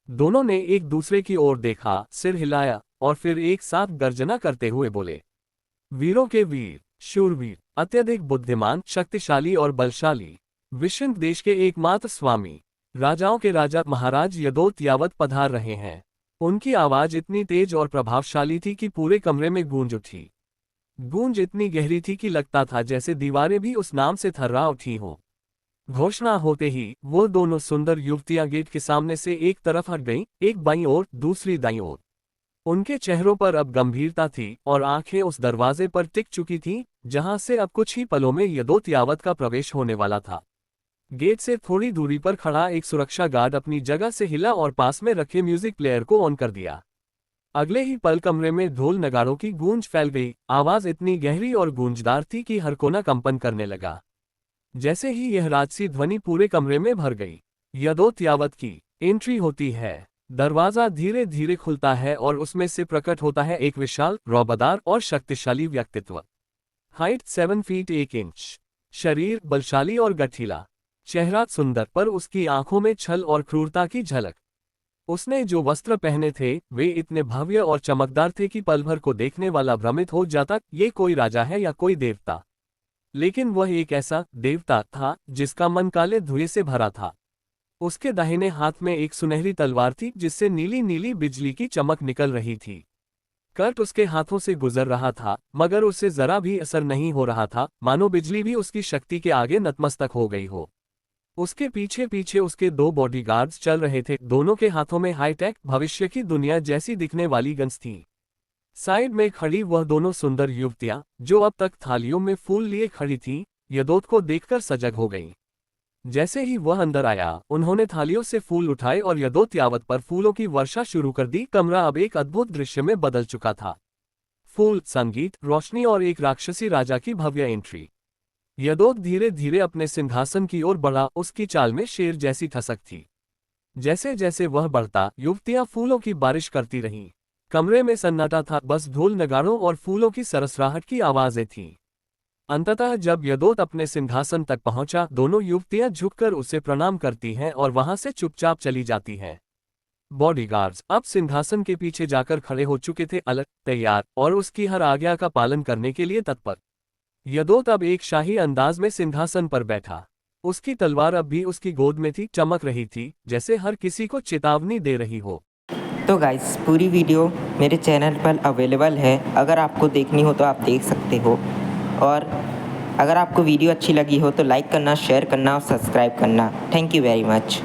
दोनों ने एक दूसरे की ओर देखा, सिर हिलाया और फिर एक साथ गर्जना करते हुए बोले, वीरों के वीर, शूरवीर, अत्यधिक बुद्धिमान, शक्तिशाली और बलशाली, विशृंख देश के एकमात्र स्वामी, राजाओं के राजा महाराज यदोत यावत पधार रहे हैं। उनकी आवाज इतनी तेज और प्रभावशाली थी कि पूरे कमरे में गूंज उठी। गूंज इतनी गहरी थी कि लगता था जैसे दीवारें भी उस नाम से थर्रा उठी हों। घोषणा होते ही वो दोनों सुंदर युवतियां गेट के सामने से एक तरफ हट गईं, एक बाईं ओर, दूसरी दाईं ओर। उनके चेहरों पर अब गंभीरता थी और आंखें उस दरवाजे पर टिक चुकी थीं, जहां से अब कुछ ही पलों में यदोत यावत का प्रवेश होने वाला था। गेट से थोड़ी दूरी पर खड़ा एक सुरक्षा गार्ड अपनी जगह से हिला और पास में रखे म्यूजिक प्लेयर को ऑन कर दिया। अगले ही पल कमरे में ढोल नगाड़ों की गूंज फैल गई। आवाज इतनी गहरी और गूंजदार थी कि हर कोना कंपन करने लगा। जैसे ही यह राजसी ध्वनि पूरे कमरे में भर गई, यदोत यावत की एंट्री होती है। दरवाजा धीरे धीरे खुलता है और उसमें से प्रकट होता है एक विशाल, रौबदार और शक्तिशाली व्यक्तित्व। हाइट 7 फीट 1 इंच, शरीर बलशाली और गठीला, चेहरा सुंदर पर उसकी आंखों में छल और क्रूरता की झलक। उसने जो वस्त्र पहने थे वे इतने भव्य और चमकदार थे कि पल भर को देखने वाला भ्रमित हो जाता, ये कोई राजा है या कोई देवता। लेकिन वह एक ऐसा देवता था जिसका मन काले धुएं से भरा था। उसके दाहिने हाथ में एक सुनहरी तलवार थी जिससे नीली नीली बिजली की चमक निकल रही थी। कर्ट उसके हाथों से गुजर रहा था, मगर उससे जरा भी असर नहीं हो रहा था, मानो बिजली भी उसकी शक्ति के आगे नतमस्तक हो गई हो। उसके पीछे पीछे उसके 2 बॉडीगार्ड्स चल रहे थे। दोनों के हाथों में हाईटेक, भविष्य की दुनिया जैसी दिखने वाली गन्स थीं। साइड में खड़ी वह दोनों सुंदर युवतियां, जो अब तक थालियों में फूल लिए खड़ी थीं, यदोत को देखकर सजग हो गईं। जैसे ही वह अंदर आया, उन्होंने थालियों से फूल उठाए और यदोत यावत पर फूलों की वर्षा शुरू कर दी। कमरा अब एक अद्भुत दृश्य में बदल चुका था। फूल, संगीत, रोशनी और एक राक्षसी राजा की भव्य एंट्री। यदोत धीरे धीरे अपने सिंहासन की ओर बढ़ा। उसकी चाल में शेर जैसी ठसक थी। जैसे जैसे वह बढ़ता, युवतियां फूलों की बारिश करती रहीं। कमरे में सन्नाटा था, बस ढोल नगाड़ों और फूलों की सरसराहट की आवाजें थीं। अंततः जब यदोत अपने सिंहासन तक पहुंचा, दोनों युवतियां झुककर उसे प्रणाम करती हैं और वहां से चुपचाप चली जाती हैं। बॉडीगार्ड्स अब सिंहासन के पीछे जाकर खड़े हो चुके थे, अलर्ट, तैयार और उसकी हर आज्ञा का पालन करने के लिए तत्पर। यदोत अब एक शाही अंदाज में सिंहासन पर बैठा। उसकी तलवार अब भी उसकी गोद में थी, चमक रही थी, जैसे हर किसी को चेतावनी दे रही हो। तो गाइस, पूरी वीडियो मेरे चैनल पर अवेलेबल है। अगर आपको देखनी हो तो आप देख सकते हो। और अगर आपको वीडियो अच्छी लगी हो तो लाइक करना, शेयर करना और सब्सक्राइब करना। Thank you very much.